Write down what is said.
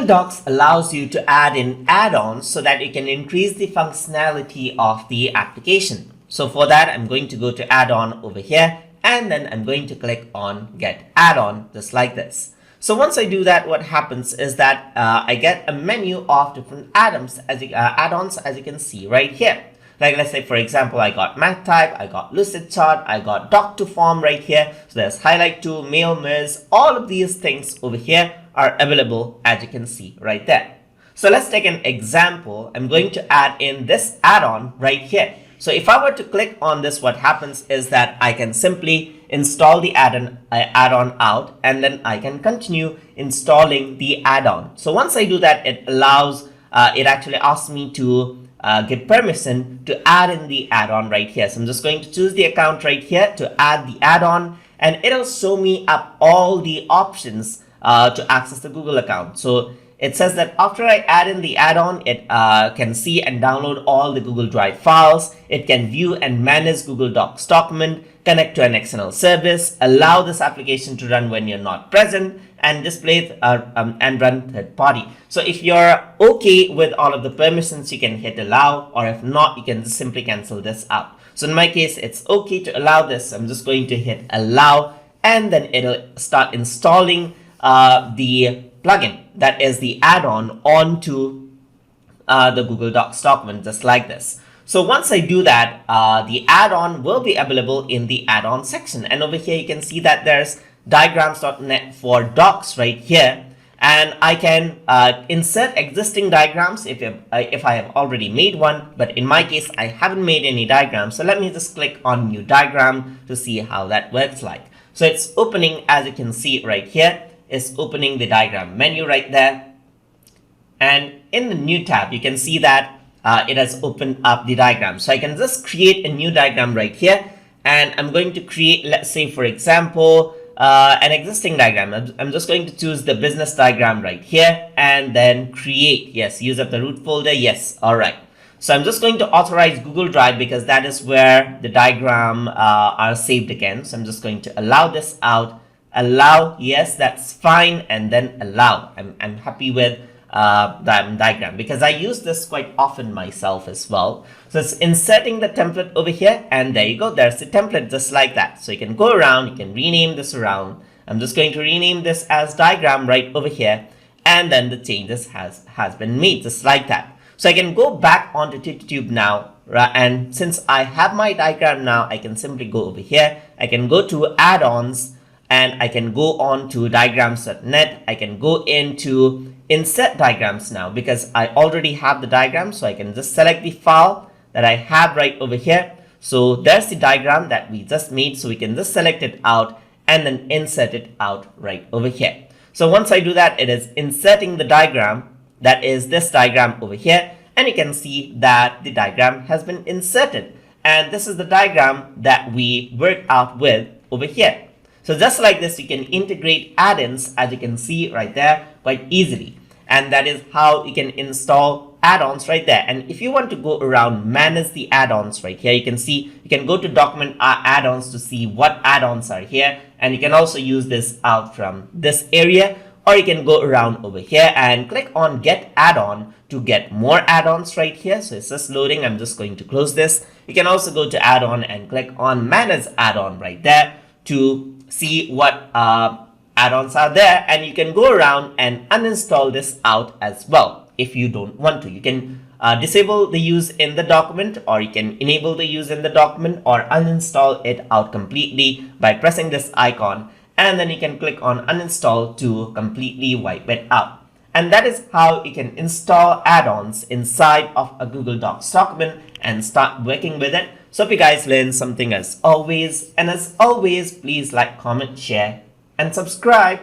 Docs allows you to add in add-ons so that you can increase the functionality of the application. So for that, I'm going to go to add-on over here, and then I'm going to click on get add-on just like this. So once I do that, what happens is that I get a menu of different add-ons as you can see right here. Like let's say, for example, I got math type, I got lucid chart, I got doc to form right here. So there's highlight to, mail mirrors, all of these things over here are available as you can see right there. So let's take an example. I'm going to add in this add-on right here. So if I were to click on this, what happens is that I can simply install the add-on out, and then I can continue installing the add-on. So once I do that, it actually asks me to give permission to add in the add-on right here. So I'm just going to choose the account right here to add the add-on, and it'll show me up all the options to access the Google account. So it says that after I add in the add-on, it can see and download all the Google Drive files. It can view and manage Google Docs document, connect to an external service, allow this application to run when you're not present, and display and run third party. So if you're okay with all of the permissions, you can hit allow, or if not, you can just simply cancel this out. So in my case, it's okay to allow this. I'm just going to hit allow, and then it'll start installing the plugin, that is the add-on, onto the Google Docs document just like this. So once I do that, the add-on will be available in the add-on section, and over here you can see that there's diagrams.net for docs right here, and I can insert existing diagrams if I have already made one, but in my case I haven't made any diagrams. So let me just click on new diagram to see how that works like. So it's opening, as you can see right here, is opening the diagram menu right there, and in the new tab you can see that it has opened up the diagram. So I can just create a new diagram right here, and I'm going to create, let's say for example, an existing diagram. I'm just going to choose the business diagram right here, and then create. Yes, use up the root folder. Yes, all right. So I'm just going to authorize Google Drive because that is where the diagram are saved again. So I'm just going to allow this out. Allow, yes, that's fine, and then allow. I'm happy with the diagram because I use this quite often myself as well. So it's inserting the template over here, and there you go, there's the template just like that. So you can go around, you can rename this around. I'm just going to rename this as diagram right over here, and then the changes has been made just like that. So I can go back onto TutorTube now, and since I have my diagram now, I can simply go over here. I can go to add-ons, and I can go on to diagrams.net. I can go into insert diagrams now because I already have the diagram. So I can just select the file that I have right over here. So there's the diagram that we just made. So we can just select it out and then insert it out right over here. So once I do that, it is inserting the diagram, that is this diagram over here. And you can see that the diagram has been inserted. And this is the diagram that we worked out with over here. So just like this, you can integrate add-ins, as you can see right there, quite easily. And that is how you can install add-ons right there. And if you want to go around manage the add-ons right here, you can see, you can go to document add-ons to see what add-ons are here. And you can also use this out from this area, or you can go around over here and click on get add-on to get more add-ons right here. So it's just loading. I'm just going to close this. You can also go to add-on and click on manage add-on right there to see what add-ons are there, and you can go around and uninstall this out as well if you don't want to. You can disable the use in the document, or you can enable the use in the document, or uninstall it out completely by pressing this icon, and then you can click on uninstall to completely wipe it out. And that is how you can install add-ons inside of a Google Docs document and start working with it. So hope you guys learned something as always. And as always, please like, comment, share, and subscribe.